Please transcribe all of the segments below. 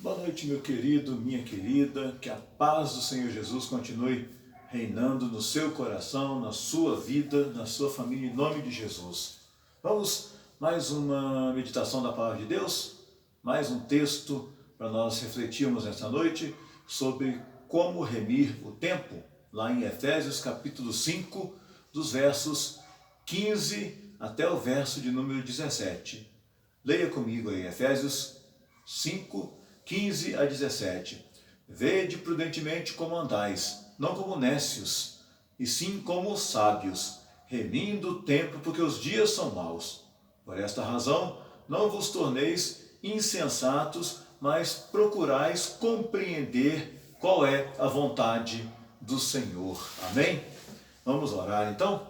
Boa noite, meu querido, minha querida, que a paz do Senhor Jesus continue reinando no seu coração, na sua vida, na sua família, em nome de Jesus. Vamos mais uma meditação da Palavra de Deus, mais um texto para nós refletirmos esta noite sobre como remir o tempo, lá em Efésios capítulo 5, dos versos 15 até o verso de número 17. Leia comigo aí, Efésios 5, 15 a 17. Vede prudentemente como andais, não como nécios, e sim como sábios, remindo o tempo, porque os dias são maus. Por esta razão, não vos torneis insensatos, mas procurais compreender qual é a vontade do Senhor. Amém? Vamos orar então?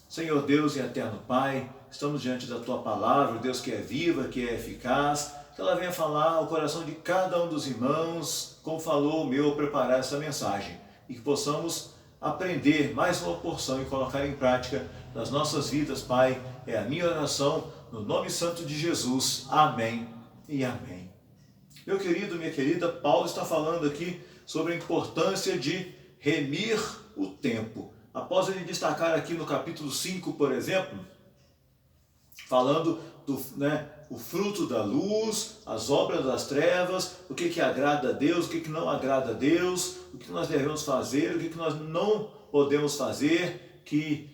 Senhor Deus e eterno Pai, estamos diante da Tua palavra, Deus que é viva, que é eficaz, que ela venha falar ao coração de cada um dos irmãos, como falou o meu ao preparar essa mensagem, e que possamos aprender mais uma porção e colocar em prática nas nossas vidas, Pai. É a minha oração, no nome santo de Jesus. Amém e amém. Meu querido, minha querida, Paulo está falando aqui sobre a importância de remir o tempo. Após ele destacar aqui no capítulo 5, por exemplo, falando o fruto da luz, as obras das trevas, o que agrada a Deus, o que não agrada a Deus, o que nós devemos fazer, o que nós não podemos fazer, que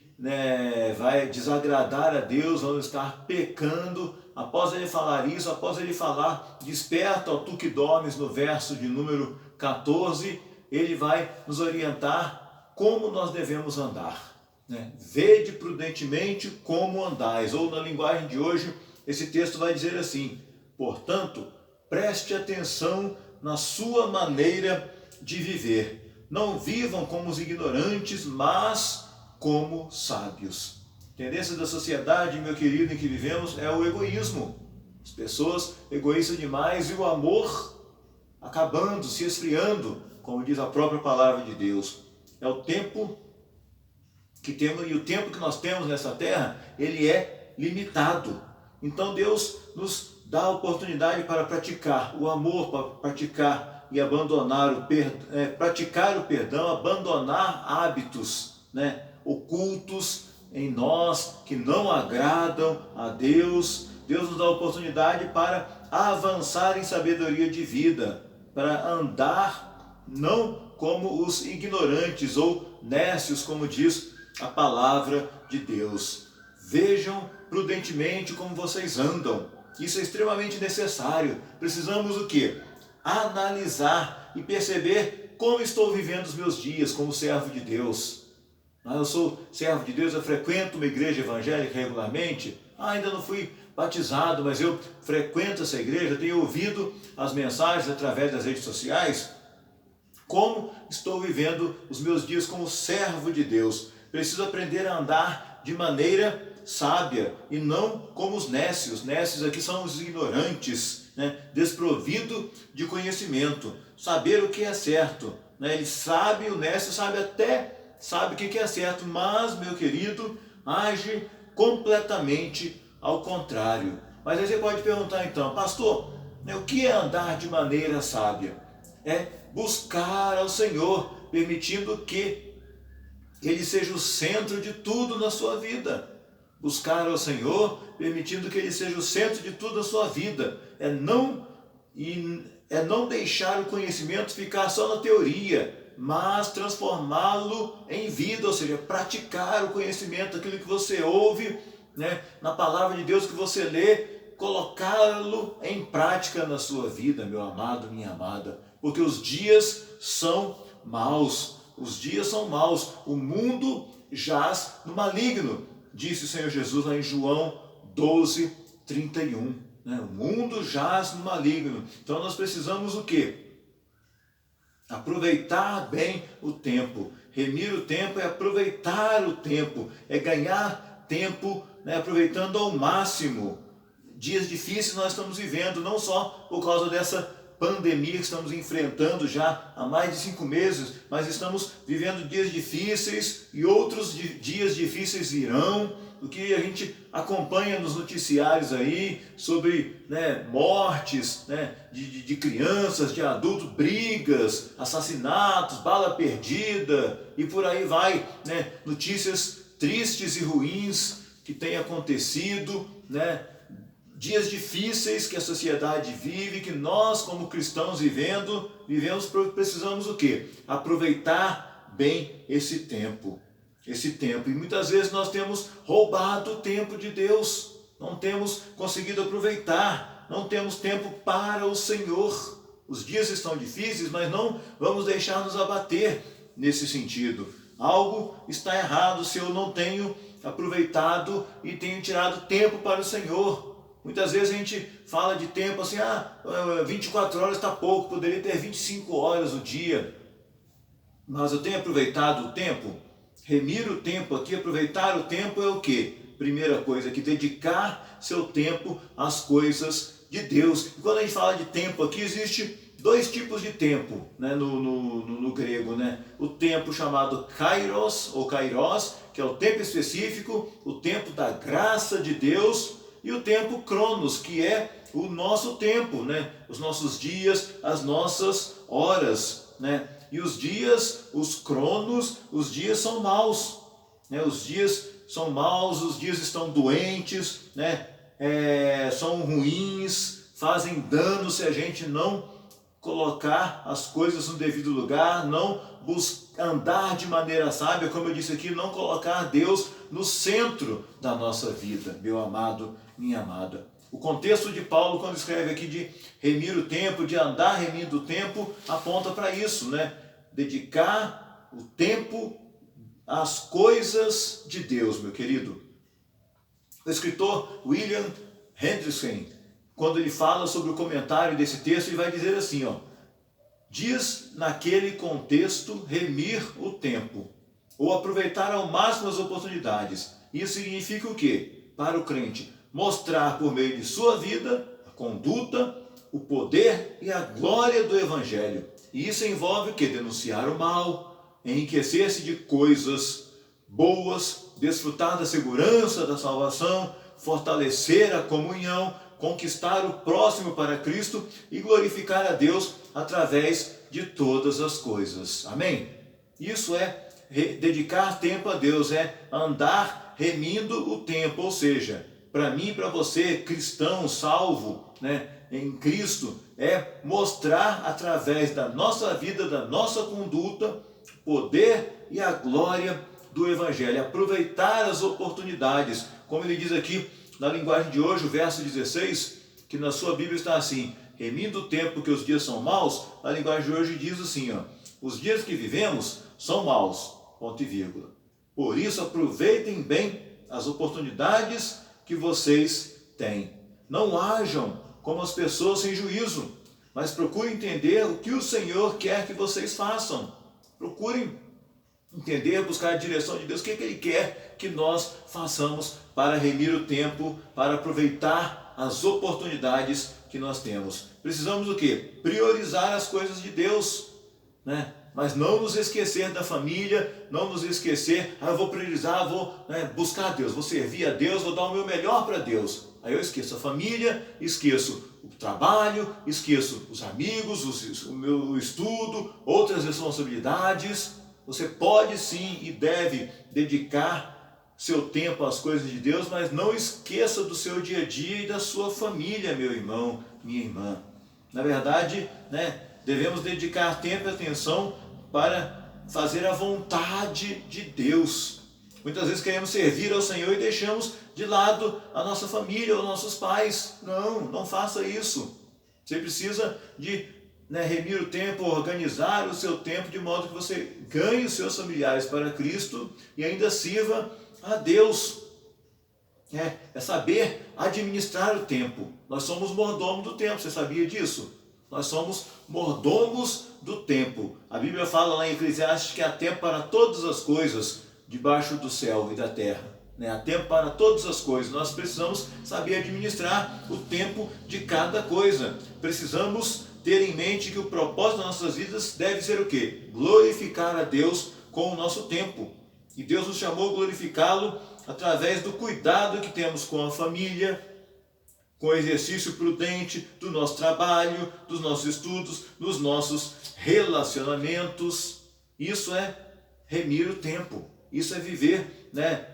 vai desagradar a Deus, vamos estar pecando. Após ele falar isso, após ele falar, desperta, ó tu que dormes, no verso de número 14, ele vai nos orientar como nós devemos andar. Vede prudentemente como andais, ou na linguagem de hoje, esse texto vai dizer assim: portanto, preste atenção na sua maneira de viver. Não vivam como os ignorantes, mas como sábios. A tendência da sociedade, meu querido, em que vivemos é o egoísmo. As pessoas egoístas demais e o amor acabando, se esfriando, como diz a própria palavra de Deus. É o tempo que temos, e o tempo que nós temos nessa terra, ele é limitado. Então Deus nos dá a oportunidade para praticar o amor, para praticar e abandonar praticar o perdão, abandonar hábitos ocultos em nós que não agradam a Deus. Deus nos dá a oportunidade para avançar em sabedoria de vida, para andar não como os ignorantes ou nécios, como diz a palavra de Deus. Vejam prudentemente como vocês andam. Isso é extremamente necessário. Precisamos o quê? Analisar e perceber como estou vivendo os meus dias como servo de Deus. Eu sou servo de Deus, eu frequento uma igreja evangélica regularmente. Ainda não fui batizado, mas eu frequento essa igreja, tenho ouvido as mensagens através das redes sociais. Como estou vivendo os meus dias como servo de Deus? Preciso aprender a andar de maneira sábia e não como os nécios. Nécios aqui são os ignorantes, desprovido de conhecimento. Saber o que é certo. Ele sabe, o nécio sabe o que é certo, mas, meu querido, age completamente ao contrário. Mas aí você pode perguntar então, pastor, o que é andar de maneira sábia? É buscar ao Senhor, permitindo que Ele seja o centro de tudo na sua vida. Buscar ao Senhor, permitindo que Ele seja o centro de tudo na sua vida. É não deixar o conhecimento ficar só na teoria, mas transformá-lo em vida, ou seja, praticar o conhecimento, aquilo que você ouve, na palavra de Deus que você lê, colocá-lo em prática na sua vida, meu amado, minha amada, porque os dias são maus. Os dias são maus, o mundo jaz no maligno, disse o Senhor Jesus lá em João 12, 31. O mundo jaz no maligno. Então nós precisamos o quê? Aproveitar bem o tempo. Remir o tempo é aproveitar o tempo, é ganhar tempo, aproveitando ao máximo. Dias difíceis nós estamos vivendo, não só por causa dessa pandemia que estamos enfrentando já há mais de 5 meses, mas estamos vivendo dias difíceis e outros dias difíceis virão. O que a gente acompanha nos noticiários aí sobre, mortes, de crianças, de adultos, brigas, assassinatos, bala perdida e por aí vai, notícias tristes e ruins que têm acontecido, dias difíceis que a sociedade vive, que nós como cristãos vivemos, precisamos o quê? Aproveitar bem esse tempo. E muitas vezes nós temos roubado o tempo de Deus, não temos conseguido aproveitar, não temos tempo para o Senhor. Os dias estão difíceis, mas não vamos deixar nos abater nesse sentido. Algo está errado se eu não tenho aproveitado e tenho tirado tempo para o Senhor. Muitas vezes a gente fala de tempo assim, 24 horas está pouco, poderia ter 25 horas o dia. Mas eu tenho aproveitado o tempo? Remir o tempo aqui, aproveitar o tempo é o quê? Primeira coisa, que dedicar seu tempo às coisas de Deus. E quando a gente fala de tempo aqui, existe 2 tipos de tempo, no grego, O tempo chamado kairos, ou kairos, que é o tempo específico, o tempo da graça de Deus, e o tempo cronos, que é o nosso tempo, Os nossos dias, as nossas horas, E os dias, os cronos, os dias são maus, Os dias são maus, os dias estão doentes, são ruins, fazem dano se a gente não colocar as coisas no devido lugar, não andar de maneira sábia, como eu disse aqui, não colocar Deus no centro da nossa vida, meu amado, minha amada. O contexto de Paulo, quando escreve aqui de remir o tempo, de andar remindo o tempo, aponta para isso, Dedicar o tempo às coisas de Deus, meu querido. O escritor William Hendrickson, quando ele fala sobre o comentário desse texto, ele vai dizer assim, diz naquele contexto remir o tempo, ou aproveitar ao máximo as oportunidades. Isso significa o quê? Para o crente, mostrar por meio de sua vida, a conduta, o poder e a glória do Evangelho. E isso envolve o quê? Denunciar o mal, enriquecer-se de coisas boas, desfrutar da segurança da salvação, fortalecer a comunhão, conquistar o próximo para Cristo e glorificar a Deus através de todas as coisas. Amém? Isso é dedicar tempo a Deus, é andar remindo o tempo, ou seja, para mim e para você, cristão, salvo, em Cristo, é mostrar através da nossa vida, da nossa conduta, o poder e a glória do Evangelho, aproveitar as oportunidades, como ele diz aqui na linguagem de hoje, o verso 16, que na sua Bíblia está assim, remindo o tempo porque os dias são maus, na linguagem de hoje diz assim, os dias que vivemos são maus, ponto e vírgula. Por isso aproveitem bem as oportunidades que vocês têm. Não hajam como as pessoas sem juízo, mas procurem entender o que o Senhor quer que vocês façam. Procurem entender, buscar a direção de Deus, o que Ele quer que nós façamos para remir o tempo, para aproveitar as oportunidades que nós temos. Precisamos o quê? Priorizar as coisas de Deus, Mas não nos esquecer da família, não nos esquecer, eu vou priorizar, vou buscar Deus, vou servir a Deus, vou dar o meu melhor para Deus. Aí eu esqueço a família, esqueço o trabalho, esqueço os amigos, o meu estudo, outras responsabilidades. Você pode sim e deve dedicar seu tempo às coisas de Deus, mas não esqueça do seu dia a dia e da sua família, meu irmão, minha irmã. Na verdade, devemos dedicar tempo e atenção para fazer a vontade de Deus. Muitas vezes queremos servir ao Senhor e deixamos de lado a nossa família ou nossos pais. Não faça isso. Você precisa de remir o tempo, organizar o seu tempo de modo que você ganhe os seus familiares para Cristo e ainda sirva a Deus. É saber administrar o tempo. Nós somos mordomos do tempo, você sabia disso? Nós somos mordomos do tempo. A Bíblia fala lá em Eclesiastes que há tempo para todas as coisas debaixo do céu e da terra. né? Há tempo para todas as coisas. Nós precisamos saber administrar o tempo de cada coisa. Precisamos ter em mente que o propósito das nossas vidas deve ser o quê? Glorificar a Deus com o nosso tempo. E Deus nos chamou a glorificá-lo através do cuidado que temos com a família, com o exercício prudente do nosso trabalho, dos nossos estudos, dos nossos relacionamentos. Isso é remir o tempo. Isso é viver, né?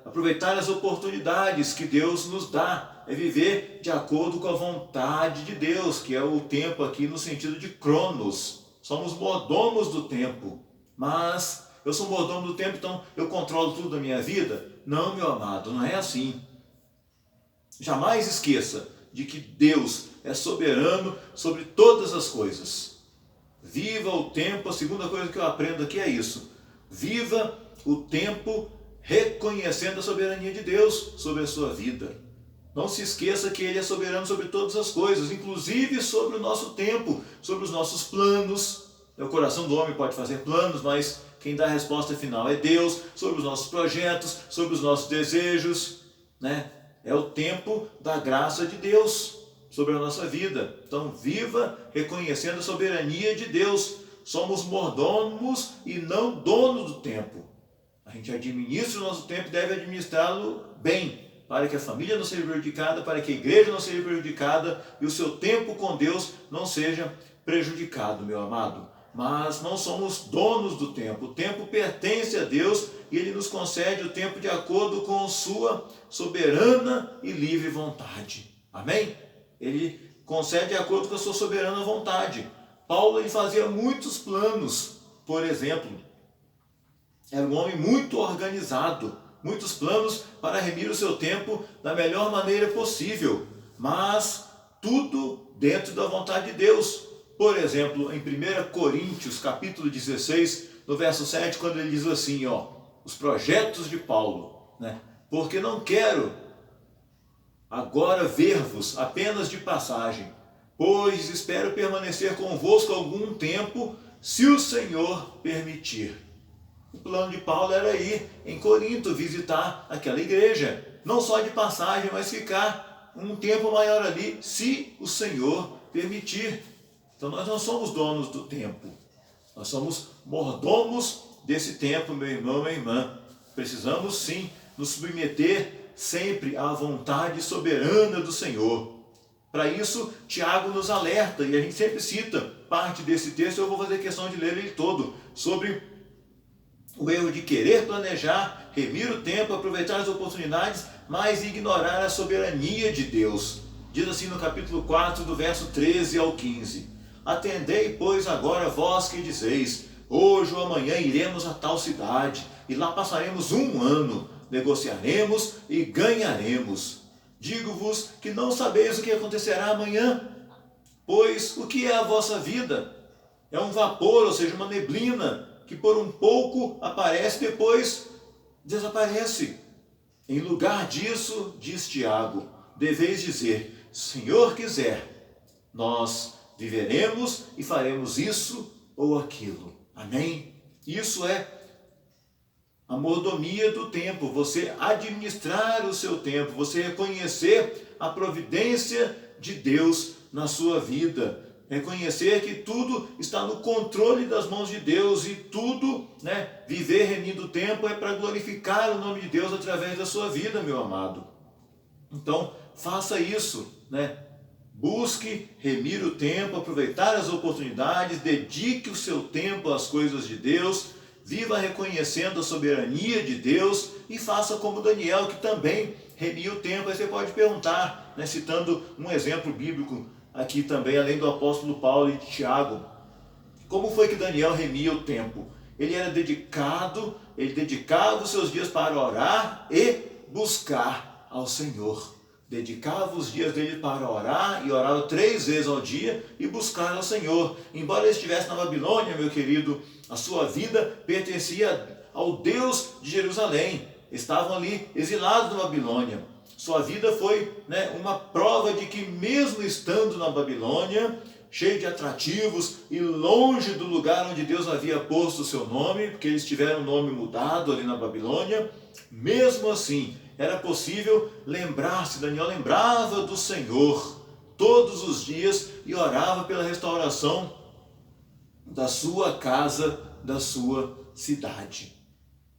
Aproveitar as oportunidades que Deus nos dá. É viver de acordo com a vontade de Deus, que é o tempo aqui no sentido de cronos. Somos mordomos do tempo. Mas eu sou mordomo do tempo, então eu controlo tudo da minha vida? Não, meu amado, não é assim. Jamais esqueça de que Deus é soberano sobre todas as coisas. Viva o tempo. A segunda coisa que eu aprendo aqui é isso. Viva o tempo reconhecendo a soberania de Deus sobre a sua vida. Não se esqueça que Ele é soberano sobre todas as coisas, inclusive sobre o nosso tempo, sobre os nossos planos. O coração do homem pode fazer planos, mas quem dá a resposta final é Deus, sobre os nossos projetos, sobre os nossos desejos, né? É o tempo da graça de Deus sobre a nossa vida. Então, viva reconhecendo a soberania de Deus. Somos mordomos e não donos do tempo. A gente administra o nosso tempo e deve administrá-lo bem, para que a família não seja prejudicada, para que a igreja não seja prejudicada e o seu tempo com Deus não seja prejudicado, meu amado. Mas não somos donos do tempo. O tempo pertence a Deus e Ele nos concede o tempo de acordo com sua soberana e livre vontade. Amém? Ele concede de acordo com a sua soberana vontade. Paulo ele fazia muitos planos, por exemplo. Era um homem muito organizado. Muitos planos para remir o seu tempo da melhor maneira possível. Mas tudo dentro da vontade de Deus. Por exemplo, em 1 Coríntios, capítulo 16, no verso 7, quando ele diz assim, os projetos de Paulo, né? Porque não quero agora ver-vos apenas de passagem, pois espero permanecer convosco algum tempo, se o Senhor permitir. O plano de Paulo era ir em Corinto, visitar aquela igreja, não só de passagem, mas ficar um tempo maior ali, se o Senhor permitir. Então nós não somos donos do tempo, nós somos mordomos desse tempo, meu irmão, minha irmã. Precisamos sim nos submeter sempre à vontade soberana do Senhor. Para isso, Tiago nos alerta, e a gente sempre cita parte desse texto, eu vou fazer questão de ler ele todo, sobre o erro de querer planejar, remir o tempo, aproveitar as oportunidades, mas ignorar a soberania de Deus. Diz assim no capítulo 4, do verso 13 ao 15. Atendei, pois, agora vós que dizeis, hoje ou amanhã iremos a tal cidade, e lá passaremos um ano, negociaremos e ganharemos. Digo-vos que não sabeis o que acontecerá amanhã, pois o que é a vossa vida? É um vapor, ou seja, uma neblina, que por um pouco aparece e depois desaparece. Em lugar disso, diz Tiago, deveis dizer, Senhor quiser, nós viveremos e faremos isso ou aquilo. Amém? Isso é a mordomia do tempo, você administrar o seu tempo, você reconhecer a providência de Deus na sua vida, reconhecer que tudo está no controle das mãos de Deus e tudo, viver remindo o tempo é para glorificar o nome de Deus através da sua vida, meu amado. Então, faça isso, Busque remir o tempo, aproveitar as oportunidades, dedique o seu tempo às coisas de Deus, viva reconhecendo a soberania de Deus e faça como Daniel, que também remia o tempo. Aí você pode perguntar, citando um exemplo bíblico aqui também, além do apóstolo Paulo e de Tiago, como foi que Daniel remia o tempo? Ele era dedicado, ele dedicava os seus dias para orar e buscar ao Senhor. Dedicava os dias dele para orar, e orava 3 vezes ao dia e buscar ao Senhor. Embora ele estivesse na Babilônia, meu querido, a sua vida pertencia ao Deus de Jerusalém. Estavam ali exilados na Babilônia. Sua vida foi uma prova de que mesmo estando na Babilônia, cheio de atrativos e longe do lugar onde Deus havia posto o seu nome, porque eles tiveram o nome mudado ali na Babilônia, mesmo assim, era possível lembrar-se. Daniel lembrava do Senhor todos os dias e orava pela restauração da sua casa, da sua cidade.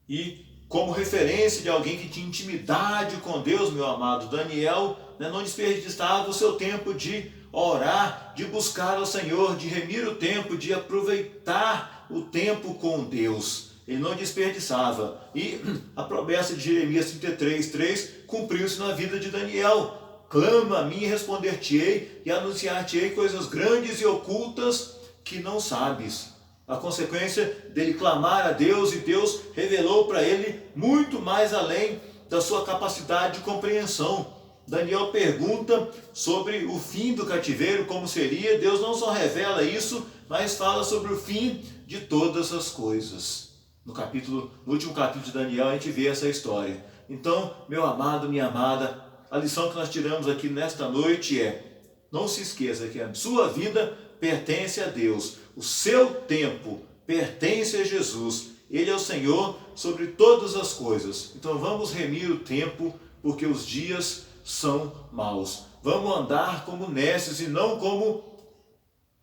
E como referência de alguém que tinha intimidade com Deus, meu amado, Daniel não desperdiçava o seu tempo de orar, de buscar ao Senhor, de remir o tempo, de aproveitar o tempo com Deus. Ele não desperdiçava. E a promessa de Jeremias 33:3 cumpriu-se na vida de Daniel. Clama a mim e responder-te-ei e anunciar-te-ei coisas grandes e ocultas que não sabes. A consequência dele clamar a Deus, e Deus revelou para ele muito mais além da sua capacidade de compreensão. Daniel pergunta sobre o fim do cativeiro, como seria. Deus não só revela isso, mas fala sobre o fim de todas as coisas. No último capítulo de Daniel, a gente vê essa história. Então, meu amado, minha amada, a lição que nós tiramos aqui nesta noite é: não se esqueça que a sua vida pertence a Deus, o seu tempo pertence a Jesus, Ele é o Senhor sobre todas as coisas. Então vamos remir o tempo, porque os dias são maus. Vamos andar como nécios e não como...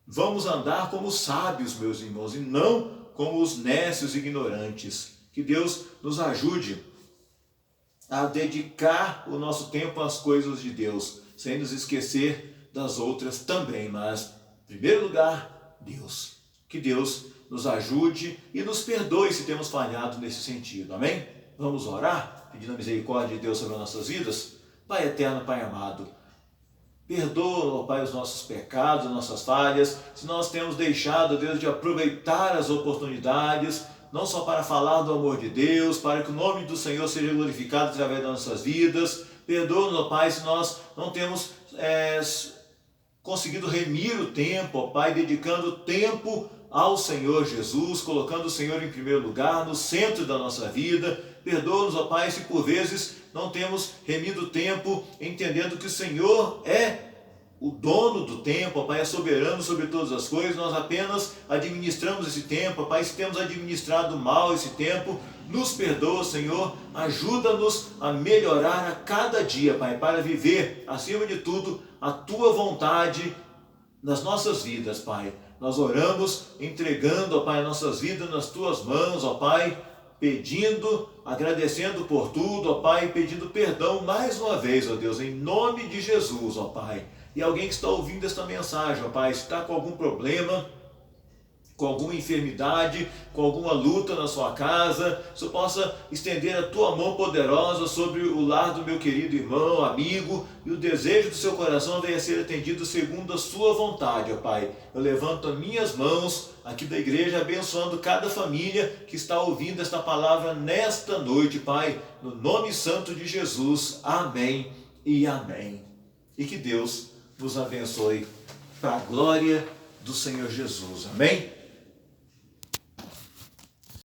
Vamos andar como sábios, meus irmãos, e não como os nécios e ignorantes. Que Deus nos ajude a dedicar o nosso tempo às coisas de Deus, sem nos esquecer das outras também, mas em primeiro lugar, Deus. Que Deus nos ajude e nos perdoe se temos falhado nesse sentido. Amém? Vamos orar, pedindo a misericórdia de Deus sobre as nossas vidas? Pai eterno, Pai amado, perdoa, ó Pai, os nossos pecados, as nossas falhas, se nós temos deixado, Deus, de aproveitar as oportunidades, não só para falar do amor de Deus, para que o nome do Senhor seja glorificado através das nossas vidas. Perdoa-nos, ó Pai, se nós não temos conseguido remir o tempo, ó Pai, dedicando tempo ao Senhor Jesus, colocando o Senhor em primeiro lugar, no centro da nossa vida. Perdoa-nos, ó Pai, se por vezes não temos remido o tempo, entendendo que o Senhor é o dono do tempo, ó Pai, é soberano sobre todas as coisas. Nós apenas administramos esse tempo, ó Pai. Se temos administrado mal esse tempo, nos perdoa, Senhor. Ajuda-nos a melhorar a cada dia, Pai, para viver, acima de tudo, a Tua vontade nas nossas vidas, Pai. Nós oramos entregando, ó Pai, nossas vidas nas Tuas mãos, ó Pai, pedindo, agradecendo por tudo, ó Pai, pedindo perdão mais uma vez, ó Deus, em nome de Jesus, ó Pai. E alguém que está ouvindo esta mensagem, ó Pai, está com algum problema, com alguma enfermidade, com alguma luta na sua casa, que você possa estender a Tua mão poderosa sobre o lar do meu querido irmão, amigo, e o desejo do seu coração venha ser atendido segundo a Sua vontade, ó Pai. Eu levanto as minhas mãos aqui da igreja, abençoando cada família que está ouvindo esta palavra nesta noite, Pai, no nome santo de Jesus. Amém e amém. E que Deus nos abençoe para a glória do Senhor Jesus. Amém?